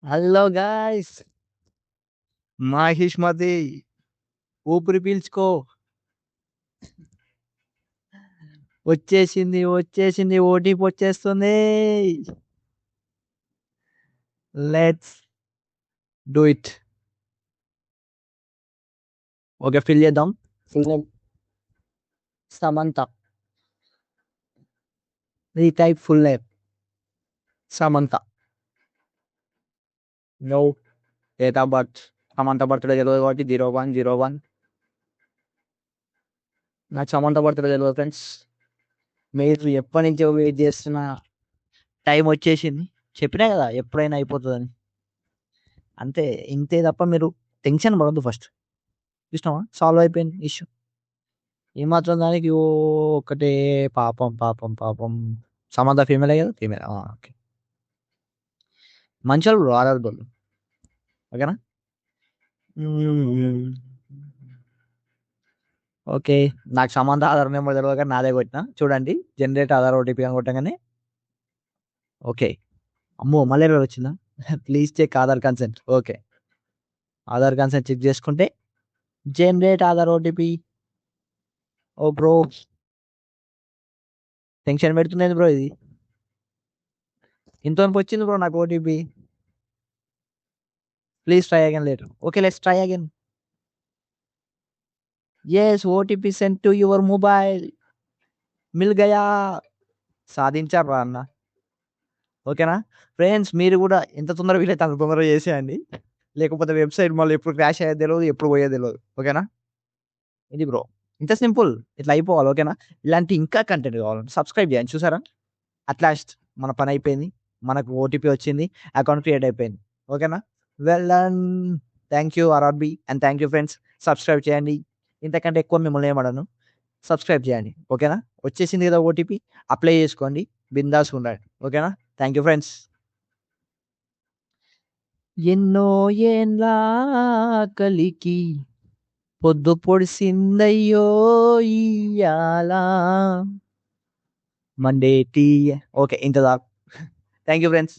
Hello guys, Mahishmati ఊపిరి పీల్చుకో. వచ్చేసింది OTP వచ్చేస్తుంది. Let's do it. Okay, fill చేద్దాం. Full name Samantha. Retype full name Samantha. No date of birth. Samantha birthday తెలియదు కాబట్టి 01/01. నాకు సమంత బర్త్డే తెలియదు ఫ్రెండ్స్. మీరు ఎప్పటి నుంచో వెయిట్ చేస్తున్న టైం వచ్చేసింది. చెప్పినా కదా ఎప్పుడైనా అయిపోతుందని. అంతే, ఇంతే తప్ప మీరు టెన్షన్ పడద్దు. ఫస్ట్ చూసినావా, సాల్వ్ అయిపోయింది ఇష్యూ. ఏమాత్రం దానికి ఓ ఒకటే పాపం పాపం పాపం. సమంత ఫీమేల్ కదా, ఫీమేల్. ఓకే, మంచి వాళ్ళు ఆడదు వాళ్ళు. ఓకేనా. ఓకే, నాకు సమంత ఆధార్ నెంబర్ తెలియదు కానీ నాదే కొట్టిన. చూడండి, జనరేట్ ఆధార్ ఓటీపీ అని కొట్టగానే ఓకే. అమ్మో, మళ్ళీ ఎర్రర్ వచ్చిందా? Please check Aadhaar consent. Okay, Aadhaar consent check చేసుకుంటే జనరేట్ ఆధార్ ఓటీపీ. ఓ బ్రో, టెన్షన్ పెడుతున్నది బ్రో ఇది. ఇంతవరకు వచ్చింది బ్రో నాకు OTP. Please try again later. Okay, let's try again. Yes, OTP send to your mobile. మిల్ గయా. సాధించారు రా అన్న. ఓకేనా ఫ్రెండ్స్, మీరు కూడా ఎంత తొందరగా వీలైతే అంత తొందరగా చేసేయండి. లేకపోతే వెబ్సైట్ మళ్ళీ ఎప్పుడు క్రాష్ అయ్యేది తెలియదు, ఎప్పుడు పోయేది తెలియదు. ఓకేనా. ఇది బ్రో, ఇంత సింపుల్. ఇట్లా అయిపోవాలి. ఓకేనా. ఇలాంటి ఇంకా కంటెంట్ కావాలంటే సబ్స్క్రైబ్ చేయండి. చూసారా, అట్లాస్ట్ మన పని అయిపోయింది. మనకు ఓటీపీ వచ్చింది, అకౌంట్ క్రియేట్ అయిపోయింది. ఓకేనా. Well done. Thank you RRB and thank you friends. Subscribe చేయండి. ఇంతకంటే ఎక్కువ మిమ్మల్ని ఏమడను. సబ్స్క్రైబ్ చేయండి. ఓకేనా. వచ్చేసింది కదా ఓటీపీ, అప్లై చేసుకోండి. బిందాస్ ఉండండి. ఓకేనా. Thank you friends. ఎన్నో ఏండ్ల కలికి పొద్దు పొడిసిందయ్యో ఇయ్యాల మండే టీ. ఓకే, ఇంత దాకా. Thank you friends.